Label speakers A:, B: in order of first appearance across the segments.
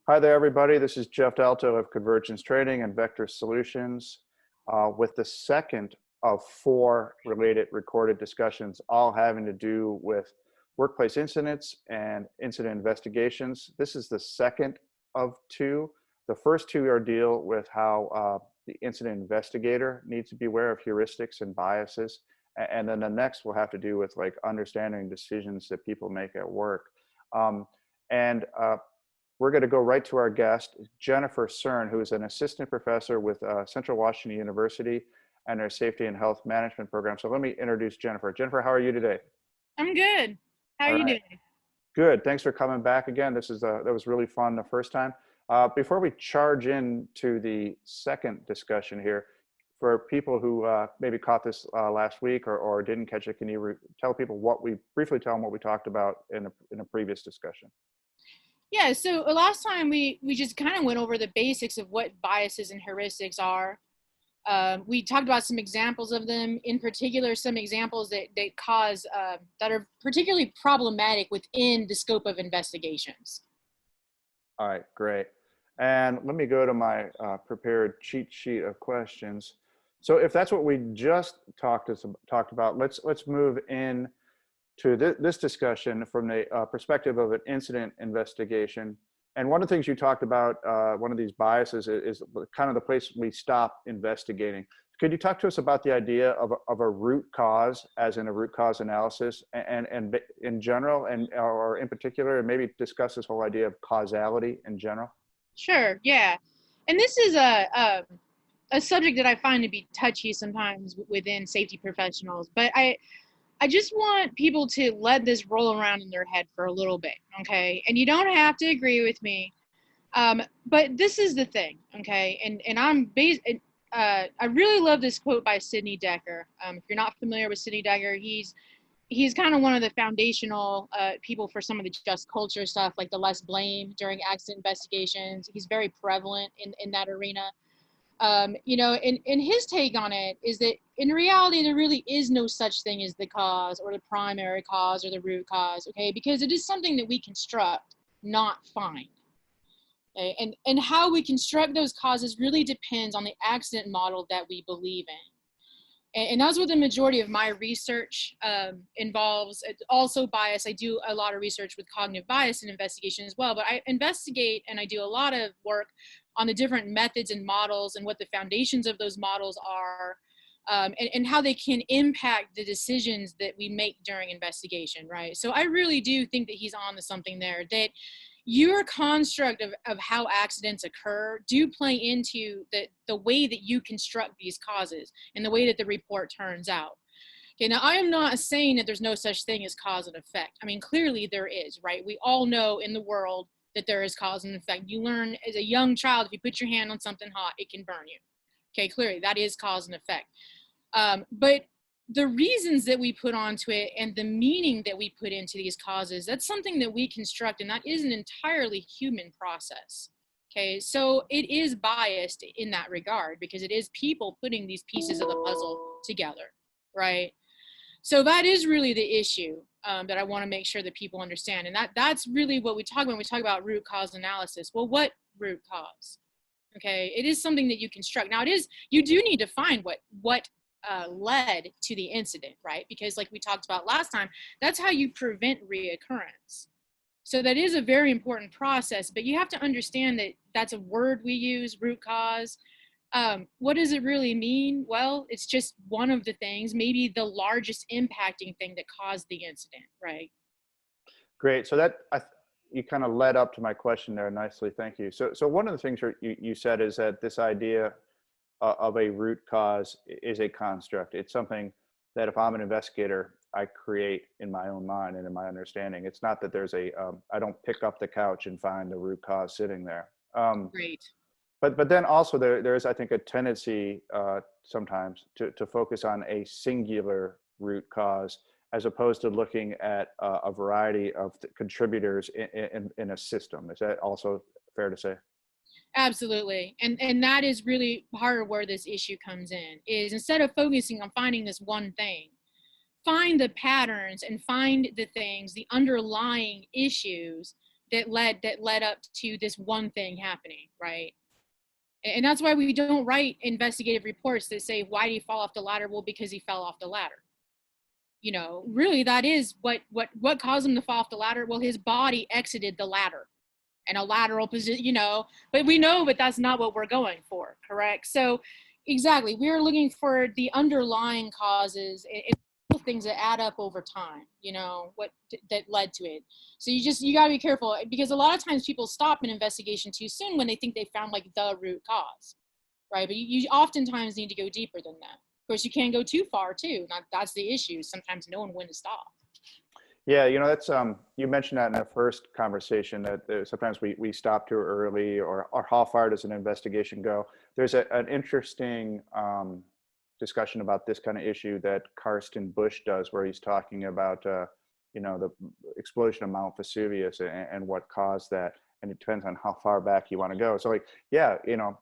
A: Hi there, everybody. This is Jeff Dalto of Convergence Trading and Vector Solutions with the second of four related recorded discussions, all having to do with workplace incidents and incident investigations. This is the second of two. The first two are deal with how the incident investigator needs to be aware of heuristics and biases. And then the next will have to do with like understanding decisions that people make at work. Um, and we're going to go right to our guest, Jennifer Serne, who is an assistant professor with Central Washington University and their safety and health management program. So let me introduce Jennifer. Jennifer, how are you today?
B: I'm good. How are
A: All
B: you
A: right,
B: doing?
A: good. Thanks for coming back again. That was really fun the first time. Before we charge into the second discussion here, for people who maybe caught this last week or didn't catch it, can you tell people briefly tell them what we talked about in a previous discussion?
B: Yeah, so last time we just kind of went over the basics of what biases and heuristics are. We talked about some examples of them, in particular, some examples that are particularly problematic within the scope of investigations.
A: All right, great. And let me go to my prepared cheat sheet of questions. So if that's what we just talked about, let's move in to this discussion from the perspective of an incident investigation. And one of the things you talked about, one of these biases is kind of the place we stop investigating. Could you talk to us about the idea of a root cause, as in a root cause analysis, and in general, and or in particular, and maybe discuss this whole idea of causality in general?
B: Sure, yeah. And this is a subject that I find to be touchy sometimes within safety professionals, but I just want people to let this roll around in their head for a little bit, okay? And you don't have to agree with me, but this is the thing, okay? I really love this quote by Sidney Dekker. If you're not familiar with Sidney Dekker, he's kind of one of the foundational people for some of the just culture stuff, like the less blame during accident investigations. He's very prevalent in that arena. And his take on it is that in reality, there really is no such thing as the cause or the primary cause or the root cause, okay? Because it is something that we construct, not find. Okay? And how we construct those causes really depends on the accident model that we believe in. And that's what the majority of my research involves. It's also bias. I do a lot of research with cognitive bias and investigation as well, but I investigate and I do a lot of work on the different methods and models and what the foundations of those models are, and how they can impact the decisions that we make during investigation, right? So I really do think that he's on to something there, that your construct of how accidents occur do play into the way that you construct these causes and the way that the report turns out. Okay, now I am not saying that there's no such thing as cause and effect. I mean, clearly there is, right? We all know in the world that there is cause and effect. You learn as a young child, if you put your hand on something hot, it can burn you. Okay, clearly that is cause and effect. But the reasons that we put onto it and the meaning that we put into these causes, that's something that we construct, and that is an entirely human process. Okay, so it is biased in that regard because it is people putting these pieces of the puzzle together, right? So that is really the issue that I want to make sure that people understand. And that's really what we talk about when we talk about root cause analysis. Well, what root cause? Okay, it is something that you construct. Now, you do need to find what led to the incident, right? Because like we talked about last time, that's how you prevent reoccurrence. So that is a very important process, but you have to understand that that's a word we use, root cause. What does it really mean? Well, it's just one of the things, maybe the largest impacting thing that caused the incident, right?
A: Great. So you kind of led up to my question there nicely. Thank you. So one of the things you said is that this idea of a root cause is a construct. It's something that if I'm an investigator, I create in my own mind and in my understanding. It's not that I don't pick up the couch and find the root cause sitting there.
B: Great.
A: But then also there is, I think, a tendency sometimes to focus on a singular root cause as opposed to looking at a variety of contributors in a system. Is that also fair to say?
B: Absolutely. And that is really part of where this issue comes in, is instead of focusing on finding this one thing, find the patterns and find the things, the underlying issues that led up to this one thing happening, right? And that's why we don't write investigative reports that say, why did he fall off the ladder? Well, because he fell off the ladder. You know, really, that is what caused him to fall off the ladder. Well, his body exited the ladder and a lateral position, you know, but we know that that's not what we're going for, correct? So exactly, we're looking for the underlying causes and things that add up over time, you know, that led to it. So you got to be careful, because a lot of times people stop an investigation too soon when they think they found like the root cause, right? But you oftentimes need to go deeper than that. Of course, you can't go too far too. That's the issue. Sometimes knowing when to stop.
A: Yeah, you know, that's you mentioned that in the first conversation, that sometimes we stop too early, or how far does an investigation go? There's an interesting discussion about this kind of issue that Karsten Bush does, where he's talking about you know, the explosion of Mount Vesuvius and what caused that, and it depends on how far back you want to go. So like, yeah, you know,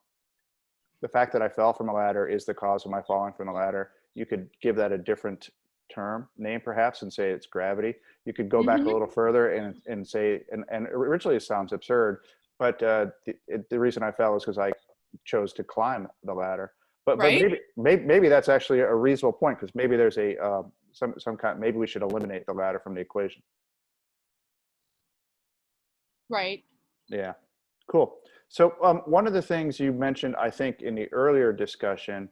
A: the fact that I fell from a ladder is the cause of my falling from the ladder. You could give that a different name perhaps, and say it's gravity. You could go back a little further and say, and originally it sounds absurd, but the reason I fell is because I chose to climb the ladder. But
B: Right.
A: maybe that's actually a reasonable point, because maybe there's a some kind, maybe we should eliminate the ladder from the equation.
B: Right.
A: Yeah, cool. So one of the things you mentioned, I think, in the earlier discussion,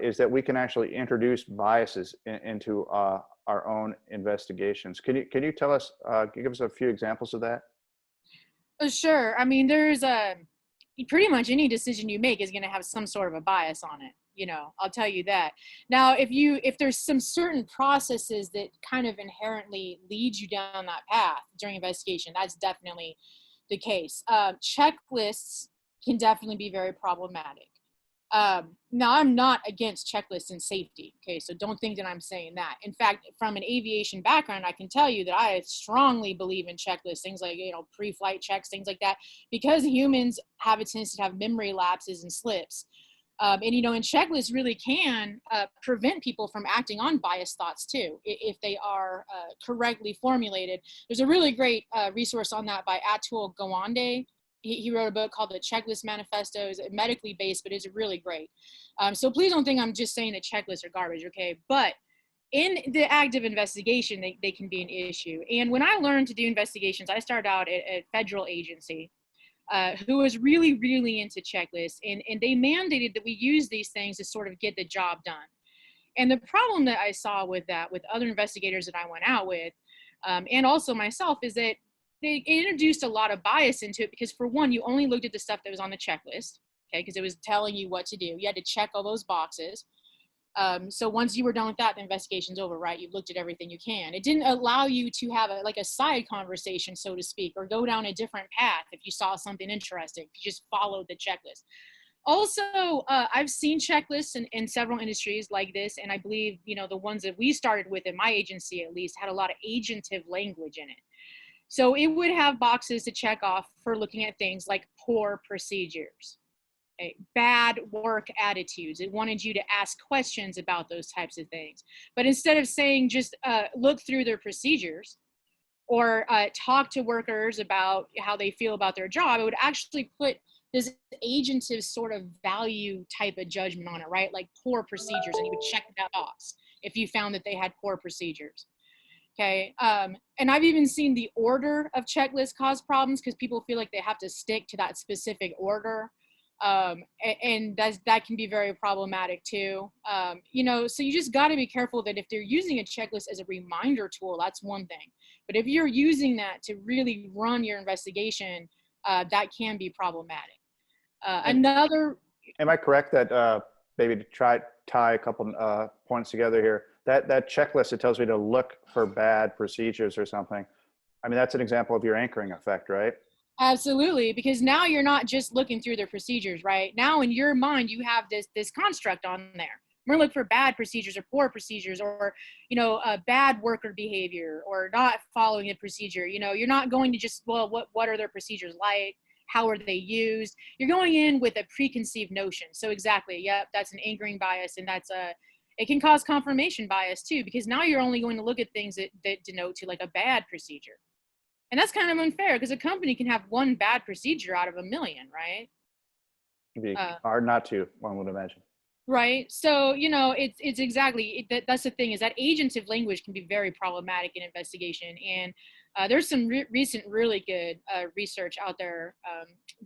A: is that we can actually introduce biases into our own investigations. Can you tell us, give us a few examples of that?
B: Sure. I mean, there's pretty much any decision you make is going to have some sort of a bias on it. You know, I'll tell you that. Now, if there's some certain processes that kind of inherently lead you down that path during investigation, that's definitely the case. Checklists can definitely be very problematic. Now, I'm not against checklists and safety, okay? So don't think that I'm saying that. In fact, from an aviation background, I can tell you that I strongly believe in checklists, things like, you know, pre-flight checks, things like that, because humans have a tendency to have memory lapses and slips. And, you know, and checklists really can prevent people from acting on biased thoughts too, if they are correctly formulated. There's a really great resource on that by Atul Gawande. He wrote a book called The Checklist Manifesto. It's medically based, but it's really great. So please don't think I'm just saying that checklists are garbage, okay? But in the active investigation, they can be an issue. And when I learned to do investigations, I started out at a federal agency who was really, really into checklists. And they mandated that we use these things to sort of get the job done. And the problem that I saw with that, with other investigators that I went out with, and also myself, is that they introduced a lot of bias into it, because for one, you only looked at the stuff that was on the checklist, okay, because it was telling you what to do. You had to check all those boxes. So once you were done with that, the investigation's over, right? You've looked at everything you can. It didn't allow you to have a side conversation, so to speak, or go down a different path if you saw something interesting. You just followed the checklist. Also, I've seen checklists in several industries like this, and I believe, you know, the ones that we started with in my agency at least had a lot of agentive language in it. So it would have boxes to check off for looking at things like poor procedures, okay, bad work attitudes. It wanted you to ask questions about those types of things. But instead of saying just look through their procedures or talk to workers about how they feel about their job, it would actually put this agentive sort of value type of judgment on it, right? Like poor procedures, and you would check that box if you found that they had poor procedures. Okay, and I've even seen the order of checklists cause problems because people feel like they have to stick to that specific order, and that can be very problematic too. You know, so you just got to be careful that if they're using a checklist as a reminder tool, that's one thing. But if you're using that to really run your investigation, that can be problematic.
A: And
B: Another,
A: am I correct that maybe to tie a couple points together here, that checklist that tells me to look for bad procedures or something, I mean, that's an example of your anchoring effect, right?
B: absolutely, because now you're not just looking through their procedures, right? Now in your mind, you have this construct on there. We're gonna look for bad procedures or poor procedures, or, you know, bad worker behavior or not following a procedure. You know, you're not going to just, well, what are their procedures like? How are they used? You're going in with a preconceived notion. So exactly, yep, that's an anchoring bias, and it can cause confirmation bias too, because now you're only going to look at things that denote to like a bad procedure. And that's kind of unfair because a company can have one bad procedure out of a million, right?
A: It'd be
B: Uh,
A: hard not to, one would imagine.
B: right. So, it's exactly that's the thing, is that agentive language can be very problematic in investigation. And there's some recent really good research out there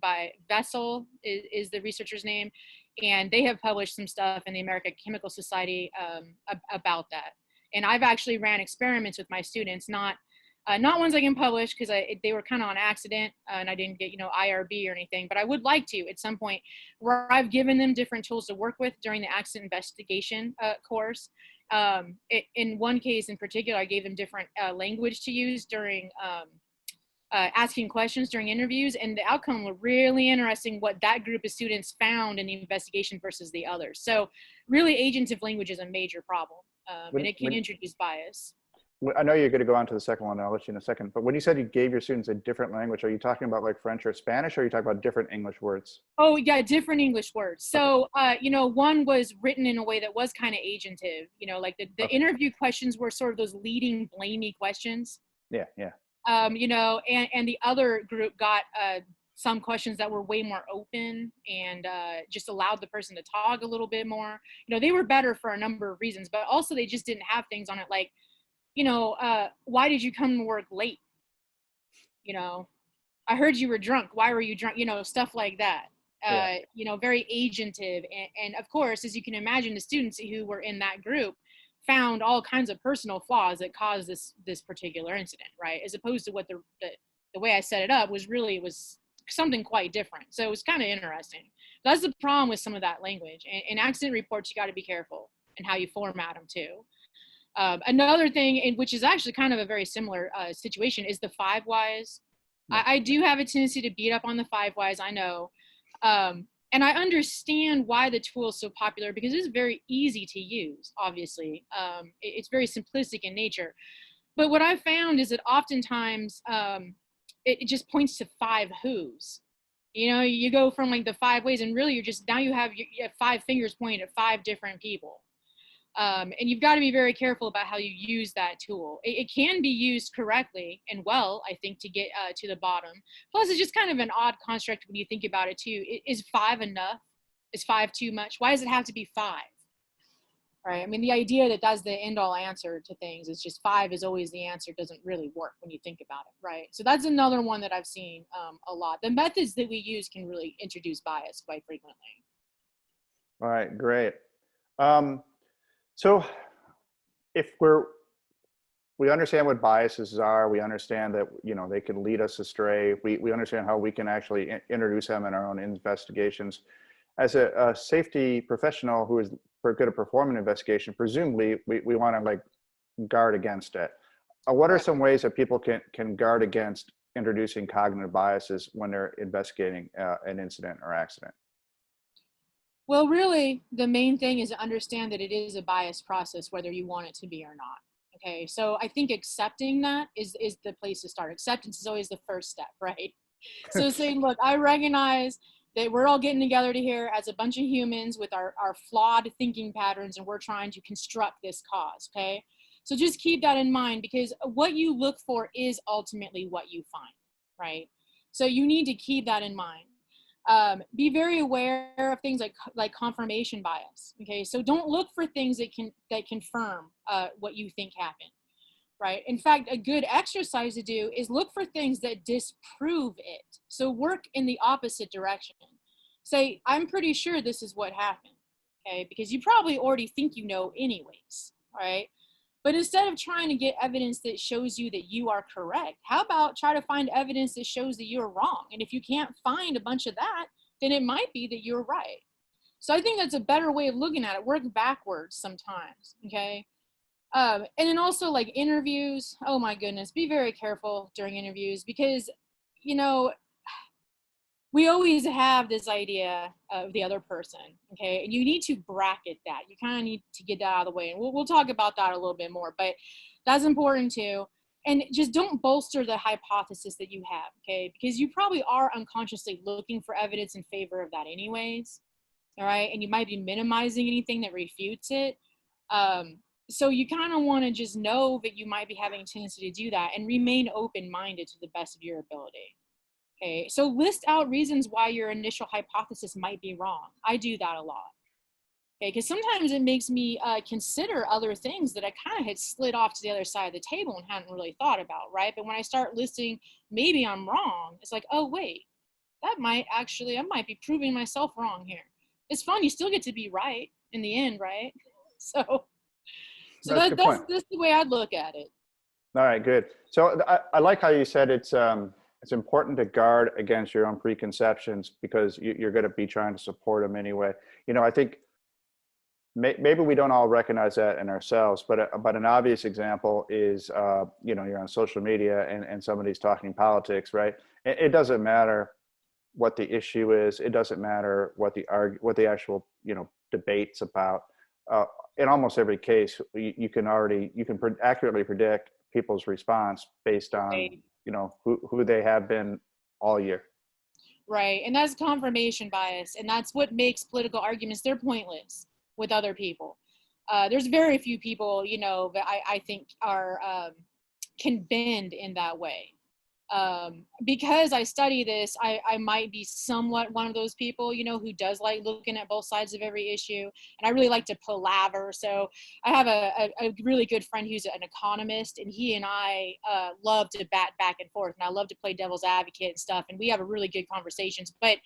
B: by Vessel is the researcher's name. And they have published some stuff in the American Chemical Society about that. And I've actually ran experiments with my students, not ones I can publish because they were kind of on accident and I didn't get, IRB or anything, but I would like to at some point, where I've given them different tools to work with during the accident investigation course. In one case in particular, I gave them different language to use during asking questions during interviews, and the outcome was really interesting what that group of students found in the investigation versus the others. So really, agentive language is a major problem, and it can introduce bias.
A: I know you're going to go on to the second one, and I'll let you in a second. But when you said you gave your students a different language, are you talking about like French or Spanish, or are you talking about different English words?
B: Oh yeah, different English words.
A: Okay.
B: So, one was written in a way that was kind of agentive. Like the
A: Okay.
B: interview questions were sort of those leading, blamey questions.
A: Yeah, yeah.
B: And the other group got some questions that were way more open and just allowed the person to talk a little bit more. They were better for a number of reasons, but also they just didn't have things on it like, why did you come to work late? I heard you were drunk. Why were you drunk? Stuff like that. Very agentive. And of course, as you can imagine, the students who were in that group found all kinds of personal flaws that caused this particular incident, right? As opposed to what the way I set it up was something quite different. So it was kind of interesting. That's the problem with some of that language. And accident reports, you got to be careful and how you format them too. Another thing, which is actually kind of a very similar situation, is the 5 whys. I do have a tendency to beat up on the 5 whys, I know. And I understand why the tool is so popular because it's very easy to use, obviously. It's very simplistic in nature. But what I've found is that oftentimes it just points to 5 who's. You go from like the 5 ways, and really now you have 5 fingers pointing at 5 different people. And you've got to be very careful about how you use that tool. It can be used correctly and well, I think, to get to the bottom. Plus, it's just kind of an odd construct when you think about it too. Is 5 enough? Is 5 too much? Why does it have to be 5? Right? I mean, the idea that that's the end-all answer to things is just 5 is always the answer doesn't really work when you think about it, right? So that's another one that I've seen a lot. The methods that we use can really introduce bias quite frequently.
A: All right, great. So if we understand what biases are, we understand that, they can lead us astray. We understand how we can actually introduce them in our own investigations. As a safety professional who is good at performing an investigation, presumably we want to like guard against it. What are some ways that people can guard against introducing cognitive biases when they're investigating an incident or accident?
B: Well, really, the main thing is to understand that it is a biased process, whether you want it to be or not. Okay, so I think accepting that is the place to start. Acceptance is always the first step, right? So saying, look, I recognize that we're all getting together to here as a bunch of humans with our flawed thinking patterns, and we're trying to construct this cause, okay? So just keep that in mind, because what you look for is ultimately what you find, right? So you need to keep that in mind. Be very aware of things like confirmation bias. Okay, so don't look for things that confirm what you think happened, right? In fact, a good exercise to do is look for things that disprove it. So work in the opposite direction. Say, I'm pretty sure this is what happened, okay? Because you probably already think you know anyways, right? But instead of trying to get evidence that shows you that you are correct, how about try to find evidence that shows that you're wrong? And if you can't find a bunch of that, then it might be that you're right. So I think that's a better way of looking at it. Work backwards sometimes, okay? And then also like interviews, oh my goodness, be very careful during interviews because, we always have this idea of the other person, okay? And you need to bracket that. You kind of need to get that out of the way. And we'll talk about that a little bit more, but that's important too. And just don't bolster the hypothesis that you have, okay? Because you probably are unconsciously looking for evidence in favor of that anyways, all right? And you might be minimizing anything that refutes it. So you kind of want to just know that you might be having a tendency to do that and remain open-minded to the best of your ability. Okay, so list out reasons why your initial hypothesis might be wrong. I do that a lot. Okay, because sometimes it makes me consider other things that I kind of had slid off to the other side of the table and hadn't really thought about, right? But when I start listing, maybe I'm wrong, it's like, oh, wait, I might be proving myself wrong here. It's fun, you still get to be right in the end, right? So,
A: That's a good point.
B: that's the way I'd look at it.
A: All right, good. So I like how you said it's important to guard against your own preconceptions because you're going to be trying to support them anyway. You know, I think maybe we don't all recognize that in ourselves, but an obvious example is, you know, you're on social media and somebody's talking politics, right? It doesn't matter what the issue is. It doesn't matter what the actual, you know, debate's about. In almost every case, you can accurately predict people's response based on,
B: Right.
A: you know, who they have been all year.
B: Right, and that's confirmation bias, and that's what makes political arguments, they're pointless with other people. There's very few people, you know, that I think are can bend in that way. Because I study this, I might be somewhat one of those people, you know, who does like looking at both sides of every issue. And I really like to palaver. So I have a really good friend who's an economist, and he and I love to bat back and forth. And I love to play devil's advocate and stuff. And we have a really good conversations. But,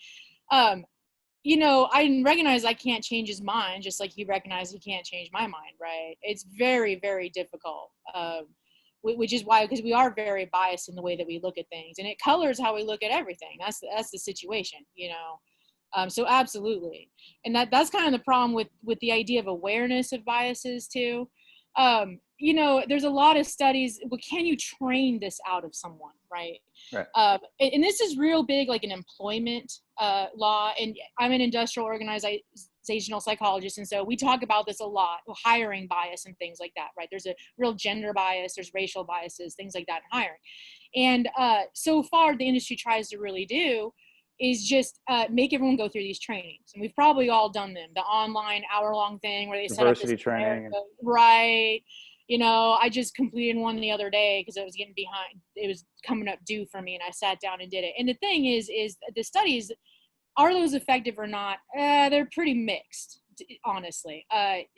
B: you know, I recognize I can't change his mind, just like he recognized he can't change my mind, right? It's very, very difficult. Which is why, because we are very biased in the way that we look at things, and it colors how we look at everything. That's the situation, you know. So absolutely, and that's kind of the problem with the idea of awareness of biases too. You know, there's a lot of studies. Well, can you train this out of someone, right?
A: Right.
B: And this is real big, like an employment law. And I'm an industrial organizational psychologist, and so we talk about this a lot, hiring bias and things like that, right? There's a real gender bias, there's racial biases, things like that in hiring. And so far, the industry tries to really do is just make everyone go through these trainings. And we've probably all done them, the online hour-long thing where they set up this
A: Training.
B: right. You know, I just completed one the other day because I was getting behind. It was coming up due for me, and I sat down and did it. And the thing is the studies, are those effective or not? They're pretty mixed, honestly.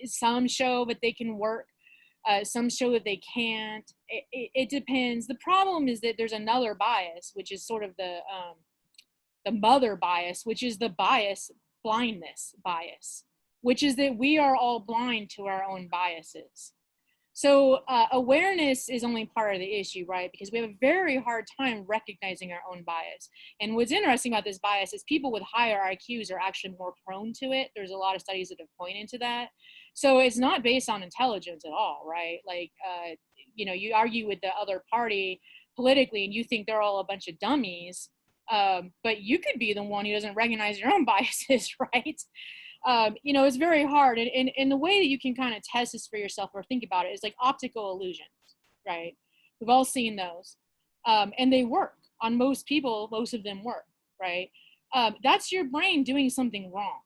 B: Some show that they can work. Some show that they can't. It depends. The problem is that there's another bias, which is sort of the mother bias, which is the blindness bias, which is that we are all blind to our own biases. So awareness is only part of the issue, right? Because we have a very hard time recognizing our own bias. And what's interesting about this bias is people with higher IQs are actually more prone to it. There's a lot of studies that have pointed to that. So it's not based on intelligence at all, right? Like, you know, you argue with the other party politically and you think they're all a bunch of dummies, but you could be the one who doesn't recognize your own biases, right? You know, it's very hard. And the way that you can kind of test this for yourself or think about it is like optical illusions, right? We've all seen those. And they work on most people. Most of them work, right? That's your brain doing something wrong,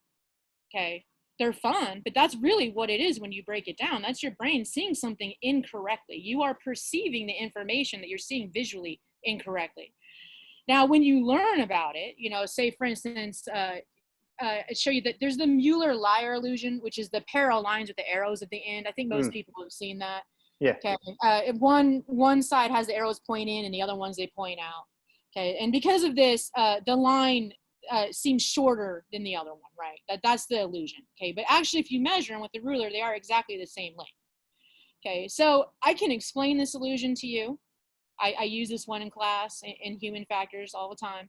B: okay? They're fun, but that's really what it is when you break it down. That's your brain seeing something incorrectly. You are perceiving the information that you're seeing visually incorrectly. Now, when you learn about it, you know, say for instance, show you that there's the Mueller-Lyer illusion, which is the parallel lines with the arrows at the end. I think most people have seen that.
A: Yeah.
B: Okay. If one side has the arrows point in and the other ones they point out. Okay. And because of this, the line seems shorter than the other one, right? That's the illusion. Okay. But actually, if you measure them with the ruler, they are exactly the same length. Okay. So I can explain this illusion to you. I use this one in class in human factors all the time.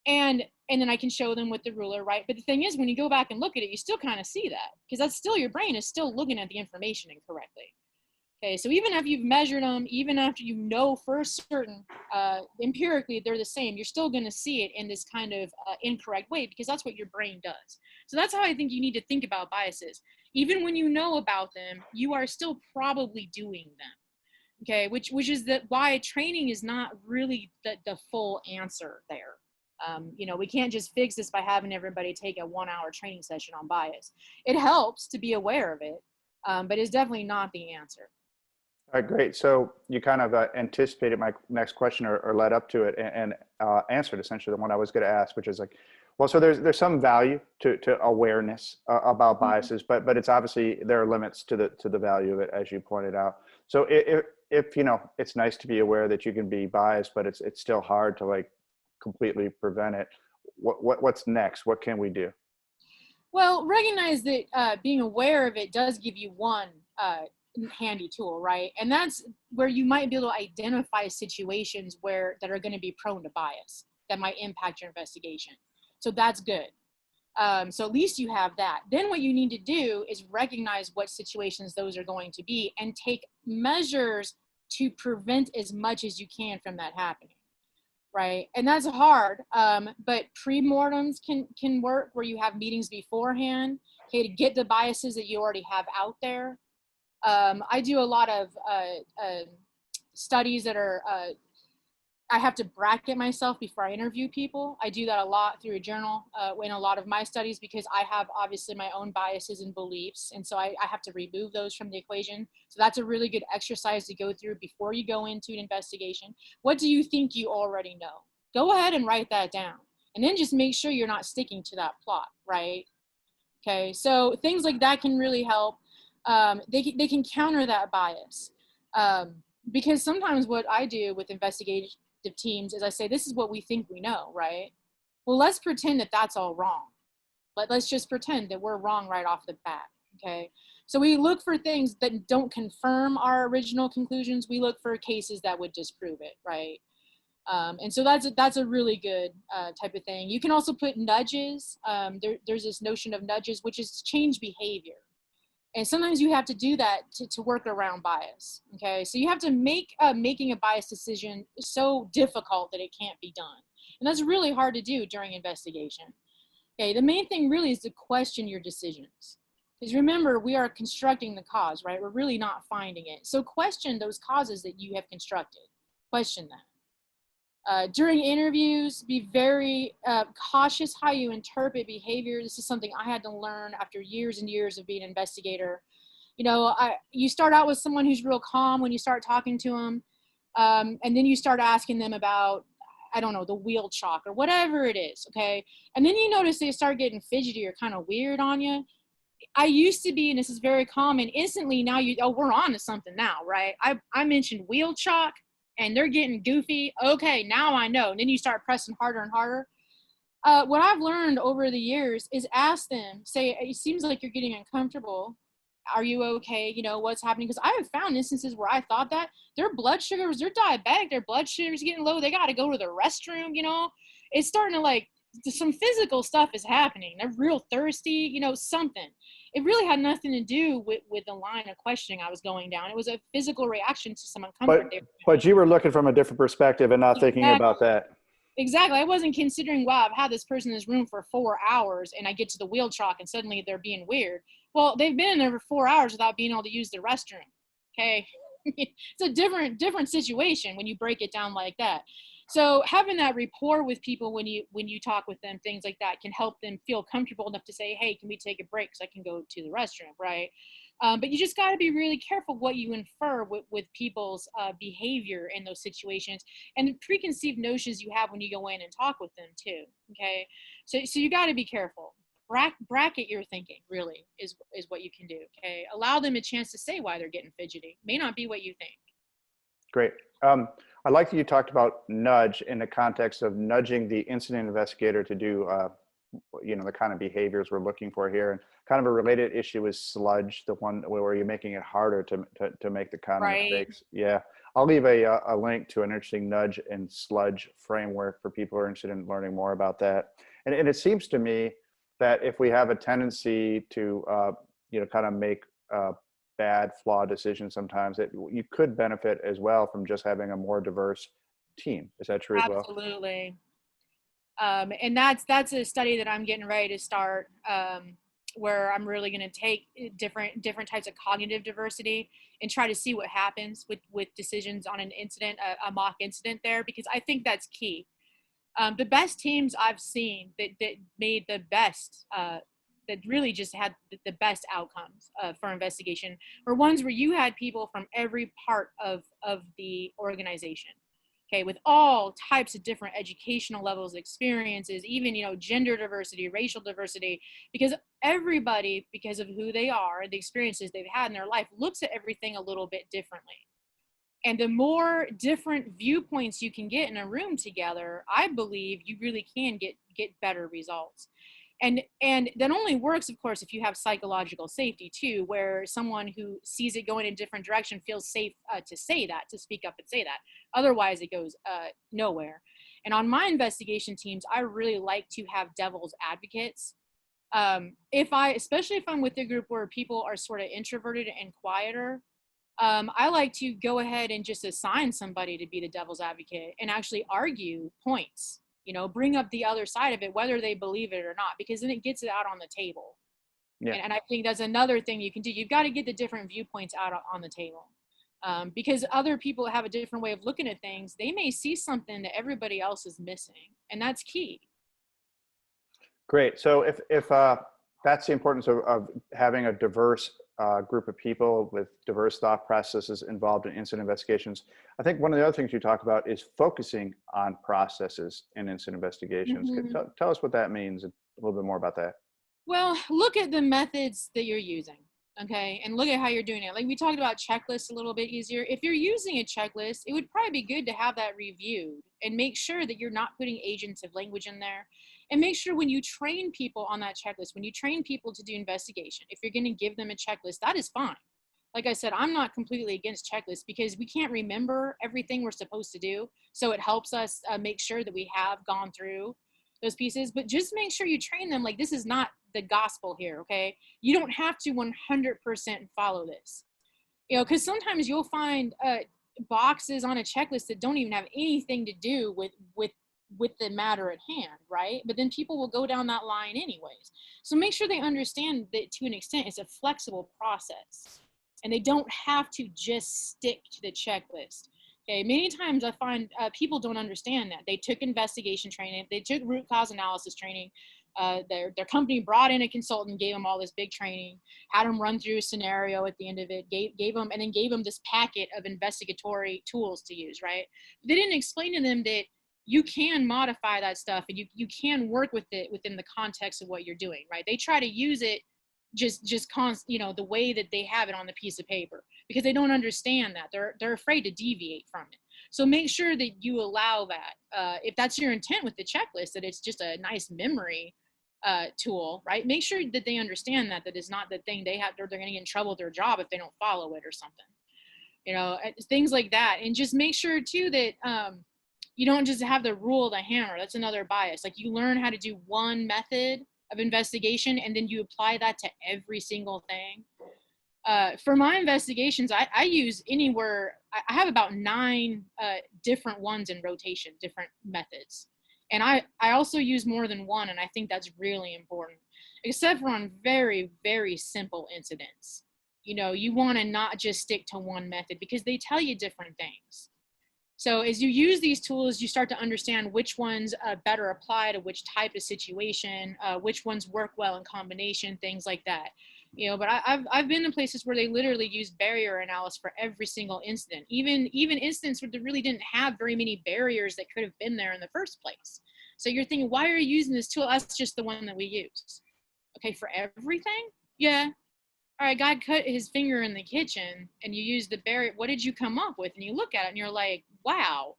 B: And then I can show them with the ruler, right? But the thing is, when you go back and look at it, you still kind of see that because that's still, your brain is still looking at the information incorrectly. Okay, so even after you've measured them, even after you know for certain, empirically they're the same, you're still going to see it in this kind of incorrect way because that's what your brain does. So that's how I think you need to think about biases. Even when you know about them, you are still probably doing them. Okay, which is why training is not really the full answer there. You know, we can't just fix this by having everybody take a 1-hour training session on bias. It helps to be aware of it, but it's definitely not the answer.
A: All right, great. So you kind of anticipated my next question, or led up to it, and answered essentially the one I was going to ask, which is like, well, so there's some value to awareness about
B: Mhm.
A: biases, but it's obviously there are limits to the value of it, as you pointed out. So if you know, it's nice to be aware that you can be biased, but it's still hard to like completely prevent it. What's next? What can we do?
B: Well, recognize that being aware of it does give you one handy tool, right? And that's where you might be able to identify situations where that are going to be prone to bias that might impact your investigation. So that's good. So at least you have that. Then what you need to do is recognize what situations those are going to be and take measures to prevent as much as you can from that happening. Right, and that's hard. But pre-mortems can work, where you have meetings beforehand, okay, to get the biases that you already have out there. I do a lot of studies that are I have to bracket myself before I interview people. I do that a lot through a journal in a lot of my studies, because I have obviously my own biases and beliefs. And so I have to remove those from the equation. So that's a really good exercise to go through before you go into an investigation. What do you think you already know? Go ahead and write that down. And then just make sure you're not sticking to that plot, right? Okay, so things like that can really help. They can counter that bias. Because sometimes what I do with investigative teams is I say, this is what we think we know, right? Well, let's pretend that that's all wrong. Let's just pretend that we're wrong right off the bat, okay? So we look for things that don't confirm our original conclusions. We look for cases that would disprove it, right? And so that's a really good type of thing. You can also put nudges. There's this notion of nudges, which is change behavior. And sometimes you have to do that to work around bias. Okay, so you have to make making a bias decision so difficult that it can't be done, and that's really hard to do during investigation. Okay, the main thing really is to question your decisions, because remember, we are constructing the cause, right? We're really not finding it. So question those causes that you have constructed. Question them. During interviews, be very cautious how you interpret behavior. This is something I had to learn after years and years of being an investigator. You know, you start out with someone who's real calm when you start talking to them, and then you start asking them about, I don't know, the wheel chalk or whatever it is, okay? And then you notice they start getting fidgety or kind of weird on you. I used to be, and this is very common, instantly now we're on to something now, right? I mentioned wheel chalk and they're getting goofy. Okay, now I know. And then you start pressing harder and harder. What I've learned over the years is ask them, say, it seems like you're getting uncomfortable. Are you okay? You know, what's happening? Because I have found instances where I thought that their blood sugars, they're diabetic, their blood sugars getting low. They got to go to the restroom, you know? It's starting to like, some physical stuff is happening. They're real thirsty, you know, something. It really had nothing to do with the line of questioning I was going down. It was a physical reaction to some uncomfort
A: But
B: they were
A: but
B: feeling.
A: you were looking from a different perspective and not thinking
B: Exactly.
A: about that.
B: Exactly. I wasn't considering, wow, I've had this person in this room for 4 hours and I get to the wheel chalk and suddenly they're being weird. Well, they've been in there for 4 hours without being able to use the restroom. Okay. It's a different situation when you break it down like that. So having that rapport with people when you talk with them, things like that can help them feel comfortable enough to say, hey, can we take a break so I can go to the restroom, right? But you just got to be really careful what you infer with people's behavior in those situations, and the preconceived notions you have when you go in and talk with them too. Okay, so you got to be careful. Bracket your thinking really is what you can do. Okay, allow them a chance to say why they're getting fidgety. May not be what you think.
A: Great. I like that you talked about nudge in the context of nudging the incident investigator to do, you know, the kind of behaviors we're looking for here. And kind of a related issue is sludge, the one where you're making it harder to make the kind of
B: Right.
A: mistakes. Yeah. I'll leave a link to an interesting nudge and sludge framework for people who are interested in learning more about that. And it seems to me that if we have a tendency to, you know, kind of make bad, flawed decisions sometimes, that you could benefit as well from just having a more diverse team. Is that true as well?
B: Absolutely. And that's a study that I'm getting ready to start, where I'm really going to take different types of cognitive diversity and try to see what happens with decisions on an incident, a mock incident there, because I think that's key. The best teams I've seen that made the best that really just had the best outcomes for investigation were ones where you had people from every part of the organization. Okay, with all types of different educational levels, experiences, even, gender diversity, racial diversity, because everybody, because of who they are, the experiences they've had in their life, looks at everything a little bit differently. And the more different viewpoints you can get in a room together, I believe you really can get better results. And that only works, of course, if you have psychological safety too, where someone who sees it going in a different direction feels safe to say that, to speak up and say that. Otherwise, it goes nowhere. And on my investigation teams, I really like to have devil's advocates. Especially if I'm with a group where people are sort of introverted and quieter, I like to go ahead and just assign somebody to be the devil's advocate and actually argue points, bring up the other side of it, whether they believe it or not, because then it gets it out on the table.
A: Yeah.
B: And I think that's another thing you can do. You've got to get the different viewpoints out on the table. Because other people have a different way of looking at things. They may see something that everybody else is missing, and that's key.
A: Great. So if that's the importance of having a diverse group of people with diverse thought processes involved in incident investigations, I think one of the other things you talk about is focusing on processes in incident investigations.
B: Mm-hmm.
A: Tell us what that means, a little bit more about that.
B: Well, look at the methods that you're using, okay? And look at how you're doing it. Like we talked about checklists a little bit easier. If you're using a checklist, it would probably be good to have that reviewed and make sure that you're not putting agentive language in there. And make sure when you train people on that checklist, when you train people to do investigation, if you're going to give them a checklist, that is fine. Like I said, I'm not completely against checklists because we can't remember everything we're supposed to do. So it helps us make sure that we have gone through those pieces, but just make sure you train them like this is not the gospel here, okay? You don't have to 100% follow this, because sometimes you'll find boxes on a checklist that don't even have anything to do with the matter at hand, right? But then people will go down that line anyways. So make sure they understand that to an extent it's a flexible process and they don't have to just stick to the checklist. Okay, many times I find people don't understand that. They took investigation training, they took root cause analysis training, their company brought in a consultant, gave them all this big training, had them run through a scenario at the end of it, gave them this packet of investigatory tools to use, right? But they didn't explain to them that you can modify that stuff and you can work with it within the context of what you're doing, right? They try to use it the way that they have it on the piece of paper because they don't understand that. They're afraid to deviate from it. So make sure that you allow that. If that's your intent with the checklist, that it's just a nice memory tool, right? Make sure that they understand that is not the thing they're going to get in trouble with their job if they don't follow it or something, things like that. And just make sure too that you don't just have the rule of the hammer. That's another bias. Like you learn how to do one method of investigation and then you apply that to every single thing. For my investigations, I use anywhere, I have about 9 different ones in rotation, different methods. And I also use more than one, and I think that's really important, except for on very, very simple incidents. You want to not just stick to one method because they tell you different things. So as you use these tools, you start to understand which ones better apply to which type of situation, which ones work well in combination, things like that. But I've been in places where they literally use barrier analysis for every single incident, even incidents where they really didn't have very many barriers that could have been there in the first place. So you're thinking, why are you using this tool? That's just the one that we use. Okay, for everything? Yeah. All right, guy cut his finger in the kitchen and you use the barrier. What did you come up with? And you look at it and you're like, wow,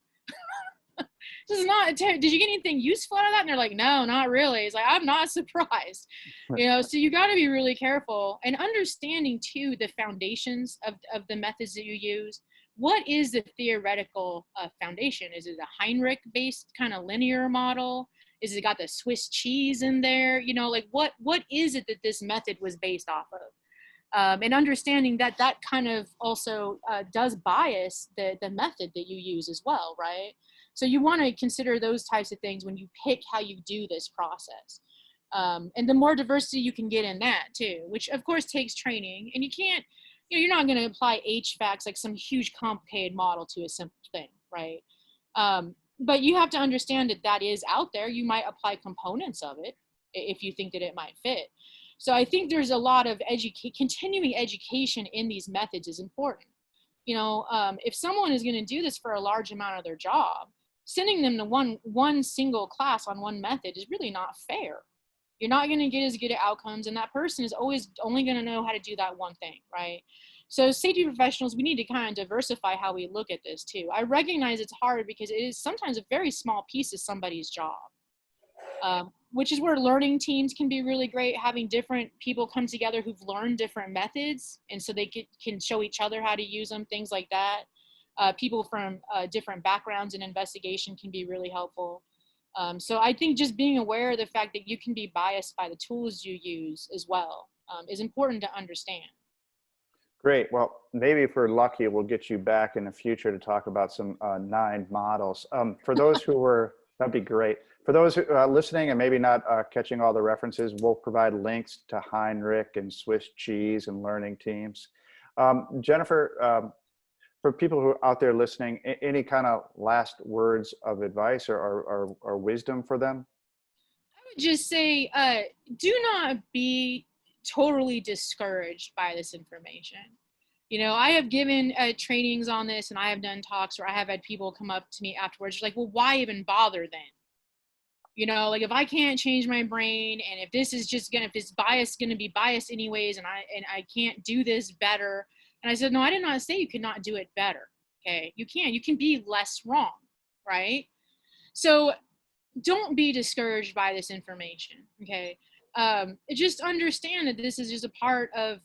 B: this is not, did you get anything useful out of that? And they're like, no, not really. It's like, I'm not surprised. So you got to be really careful and understanding too, the foundations of the methods that you use. What is the theoretical foundation? Is it a Heinrich based kind of linear model? Is it got the Swiss cheese in there? Like what is it that this method was based off of? And understanding that kind of also does bias the method that you use as well, right? So you want to consider those types of things when you pick how you do this process. And the more diversity you can get in that too, which of course takes training, and you can't, you're not going to apply HVACs like some huge complicated model to a simple thing, right? But you have to understand that is out there. You might apply components of it if you think that it might fit. So I think there's a lot of continuing education in these methods is important. If someone is going to do this for a large amount of their job, sending them to one single class on one method is really not fair. You're not going to get as good at outcomes, and that person is always only going to know how to do that one thing, right? So safety professionals, we need to kind of diversify how we look at this too. I recognize it's hard because it is sometimes a very small piece of somebody's job, which is where learning teams can be really great, having different people come together who've learned different methods, and so they can show each other how to use them, things like that. People from different backgrounds in investigation can be really helpful. So I think just being aware of the fact that you can be biased by the tools you use as well is important to understand.
A: Great. Well, maybe if we're lucky, we'll get you back in the future to talk about some 9 models. For those who were, that'd be great. For those who are listening and maybe not catching all the references, we'll provide links to Heinrich and Swiss cheese and learning teams. Jennifer, for people who are out there listening, any kind of last words of advice or wisdom for them?
B: I would just say, do not be totally discouraged by this information. I have given trainings on this, and I have done talks where I have had people come up to me afterwards, like, well, why even bother then? Like if I can't change my brain, and if this is just if this bias is gonna be biased anyways, and I can't do this better. And I said, no, I did not say you could not do it better. Okay, you can be less wrong, right? So don't be discouraged by this information. Okay, just understand that this is just a part of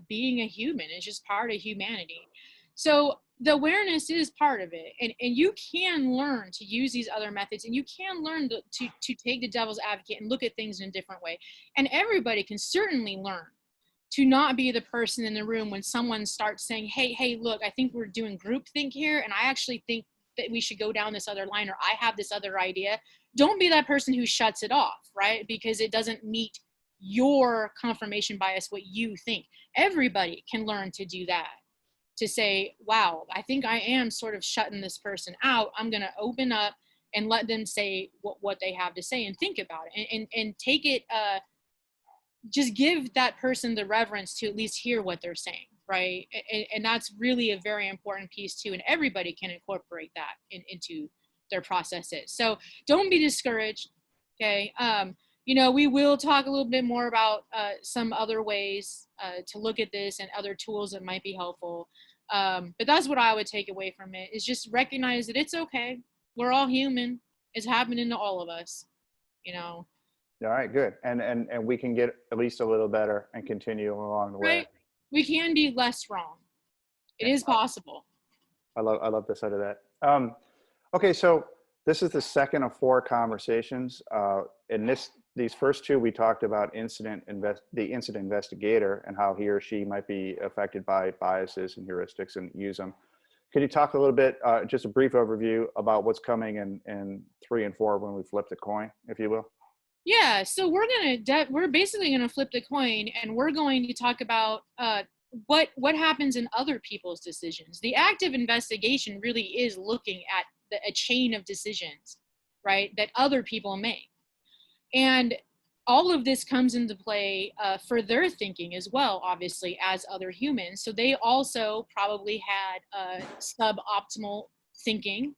B: being a human. It's just part of humanity. So the awareness is part of it, and you can learn to use these other methods, and you can learn to take the devil's advocate and look at things in a different way. And everybody can certainly learn to not be the person in the room when someone starts saying, hey, look, I think we're doing groupthink here, and I actually think that we should go down this other line, or I have this other idea. Don't be that person who shuts it off, right? Because it doesn't meet your confirmation bias, what you think. Everybody can learn to do that, to say, wow, I think I am sort of shutting this person out. I'm going to open up and let them say what they have to say, and think about it, and take it, just give that person the reverence to at least hear what they're saying, right? And that's really a very important piece too, and everybody can incorporate that into their processes. So don't be discouraged, okay? We will talk a little bit more about some other ways to look at this, and other tools that might be helpful. But that's what I would take away from it, is just recognize that it's okay. We're all human. It's happening to all of us,
A: All right, good. And we can get at least a little better and continue along the way.
B: Right? We can be less wrong. It is possible.
A: I love the side of that. Okay, so this is the second of 4 conversations. In these first 2, we talked about the incident investigator and how he or she might be affected by biases and heuristics and use them. Could you talk a little bit, just a brief overview about what's coming in 3 and 4 when we flip the coin, if you will?
B: Yeah, so we're basically gonna flip the coin, and we're going to talk about what happens in other people's decisions. The active investigation really is looking at a chain of decisions, right, that other people make, and all of this comes into play for their thinking as well, obviously, as other humans. So they also probably had suboptimal thinking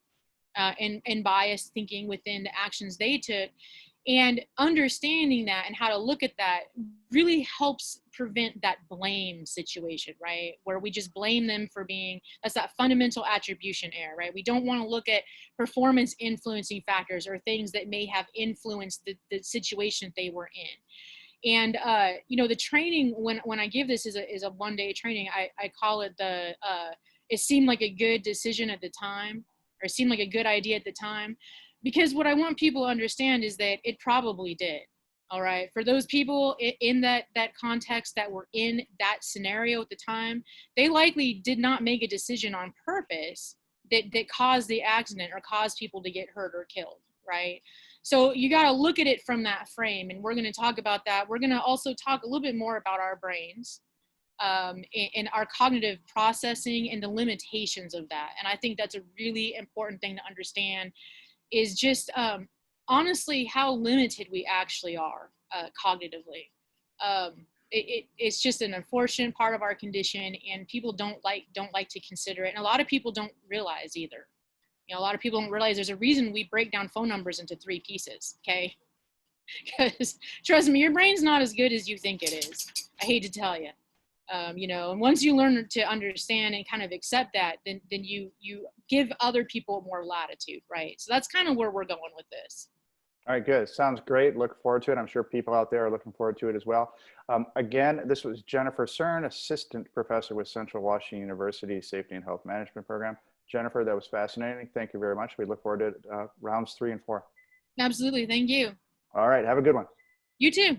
B: and biased thinking within the actions they took. And understanding that and how to look at that really helps prevent that blame situation, right? Where we just blame them for that's that fundamental attribution error, right? We don't want to look at performance influencing factors or things that may have influenced the situation they were in. And, the training, when I give this is a one-day training, I call it it seemed like a good decision at the time, or it seemed like a good idea at the time. Because what I want people to understand is that it probably did. All right. For those people in that context that were in that scenario at the time, they likely did not make a decision on purpose that caused the accident or caused people to get hurt or killed. Right. So you got to look at it from that frame. And we're going to talk about that. We're going to also talk a little bit more about our brains and our cognitive processing and the limitations of that. And I think that's a really important thing to understand, is just honestly how limited we actually are cognitively. It's just an unfortunate part of our condition, and people don't like to consider it. And a lot of people don't realize either. You know, a lot of people don't realize there's a reason we break down phone numbers into 3 pieces. Okay, because trust me, your brain's not as good as you think it is. I hate to tell you. You know, and once you learn to understand and kind of accept that, then you give other people more latitude, right? So that's kind of where we're going with this.
A: All right, good. Sounds great. Look forward to it. I'm sure people out there are looking forward to it as well. Again, this was Jennifer Serne, Assistant Professor with Central Washington University Safety and Health Management Program. Jennifer, that was fascinating. Thank you very much. We look forward to rounds 3 and 4.
B: Absolutely. Thank you.
A: All right, have a good one.
B: You too.